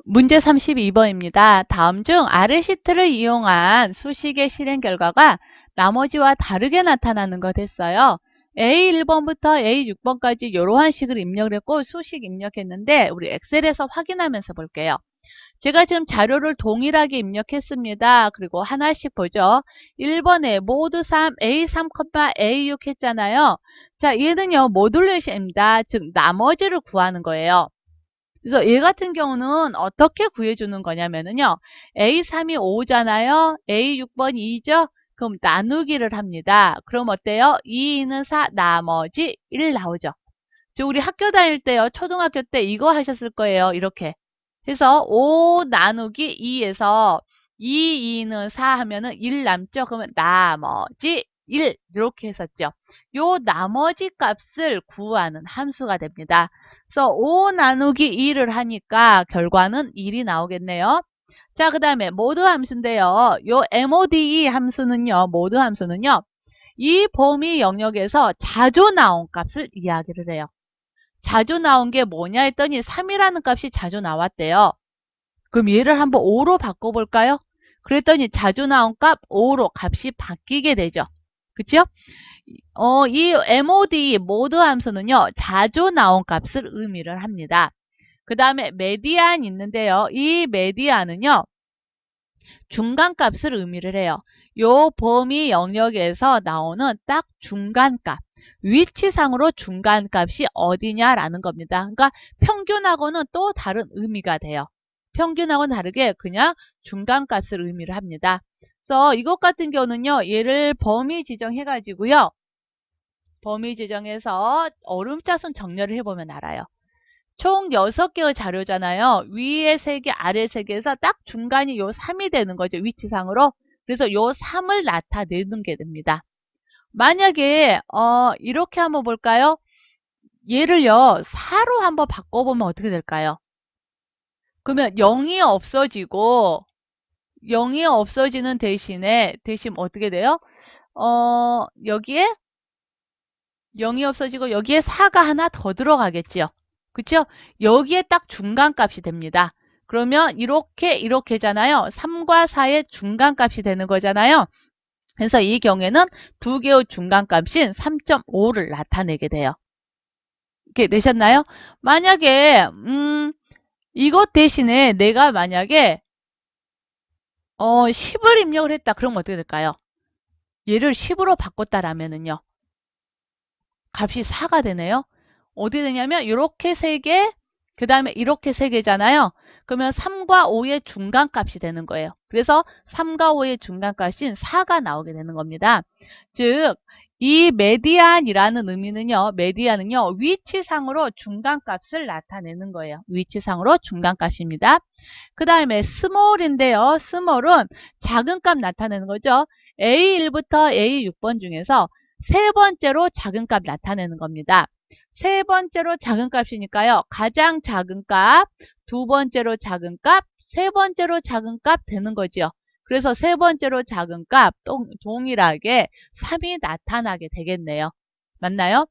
문제 32번입니다. 다음 중 아래 시트를 이용한 수식의 실행 결과가 나머지와 다르게 나타나는 것 했어요. A1번부터 A6번까지 이러한 식을 입력을 했고 수식 입력했는데 우리 엑셀에서 확인하면서 볼게요. 제가 지금 자료를 동일하게 입력했습니다. 그리고 하나씩 보죠. 1번에 모두 3, A3, A6 했잖아요. 자, 얘는요, 모듈렛입니다. 즉, 나머지를 구하는 거예요. 그래서 얘 같은 경우는 어떻게 구해주는 거냐면요. A3이 5잖아요. A6번 2죠. 그럼 나누기를 합니다. 그럼 어때요? 2는 4, 나머지 1 나오죠. 저 우리 학교 다닐 때요. 초등학교 때 이거 하셨을 거예요. 이렇게. 해서 5 나누기 2에서 2, 2는 4 하면은 1 남죠. 그러면 나머지 1 이렇게 했었죠. 요 나머지 값을 구하는 함수가 됩니다. 그래서 5 나누기 2를 하니까 결과는 1이 나오겠네요. 자, 그 다음에 모드 함수인데요. 요 MODE 함수는요. 모드 함수는요. 이 범위 영역에서 자주 나온 값을 이야기를 해요. 자주 나온 게 뭐냐 했더니 3이라는 값이 자주 나왔대요. 그럼 얘를 한번 5로 바꿔볼까요? 그랬더니 자주 나온 값 5로 값이 바뀌게 되죠. 그쵸? 이 MOD 모드 함수는요. 자주 나온 값을 의미를 합니다. 그 다음에 메디안 있는데요. 이 메디안은요. 중간값을 의미를 해요. 요 범위 영역에서 나오는 딱 중간값. 위치상으로 중간값이 어디냐라는 겁니다. 그러니까 평균하고는 또 다른 의미가 돼요. 평균하고는 다르게 그냥 중간값을 의미를 합니다. 그래서 이것 같은 경우는요. 얘를 범위 지정해가지고요. 범위 지정해서 얼음자순 정렬을 해보면 알아요. 총 6개의 자료잖아요. 위에 3개, 아래 3개에서 딱 중간이 요 3이 되는 거죠. 위치상으로. 그래서 요 3을 나타내는 게 됩니다. 만약에 이렇게 한번 볼까요? 얘를요. 4로 한번 바꿔보면 어떻게 될까요? 그러면 0이 없어지고 0이 없어지는 대신 어떻게 돼요? 여기에 0이 없어지고 여기에 4가 하나 더 들어가겠지요. 그쵸? 여기에 딱 중간값이 됩니다. 그러면 이렇게잖아요. 3과 4의 중간값이 되는 거잖아요. 그래서 이 경우에는 두 개의 중간값인 3.5를 나타내게 돼요. 이렇게 되셨나요? 만약에 이것 대신에 내가 만약에 10을 입력을 했다. 그러면 어떻게 될까요? 얘를 10으로 바꿨다라면은요. 값이 4가 되네요. 어디 되냐면 이렇게 3개, 그 다음에 이렇게 3개잖아요. 그러면 3과 5의 중간값이 되는 거예요. 그래서 3과 5의 중간값인 4가 나오게 되는 겁니다. 즉, 이 메디안이라는 의미는요. 메디안은요. 위치상으로 중간값을 나타내는 거예요. 위치상으로 중간값입니다. 그 다음에 스몰인데요. 스몰은 작은 값 나타내는 거죠. A1부터 A6번 중에서 세 번째로 작은 값 나타내는 겁니다. 세 번째로 작은 값이니까요. 가장 작은 값, 두 번째로 작은 값, 세 번째로 작은 값 되는 거죠. 그래서 세 번째로 작은 값 동일하게 3이 나타나게 되겠네요. 맞나요?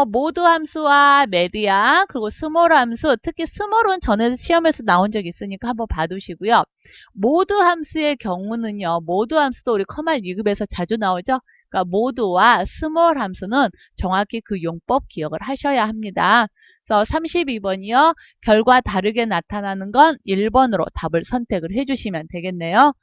모드 함수와 메디안 그리고 스몰 함수, 특히 스몰은 전에 시험에서 나온 적이 있으니까 한번 봐두시고요. 모드 함수의 경우는요. 모드 함수도 우리 커말 2급에서 자주 나오죠. 그러니까 모드와 스몰 함수는 정확히 그 용법 기억을 하셔야 합니다. 그래서 32번이요. 결과 다르게 나타나는 건 1번으로 답을 선택을 해주시면 되겠네요.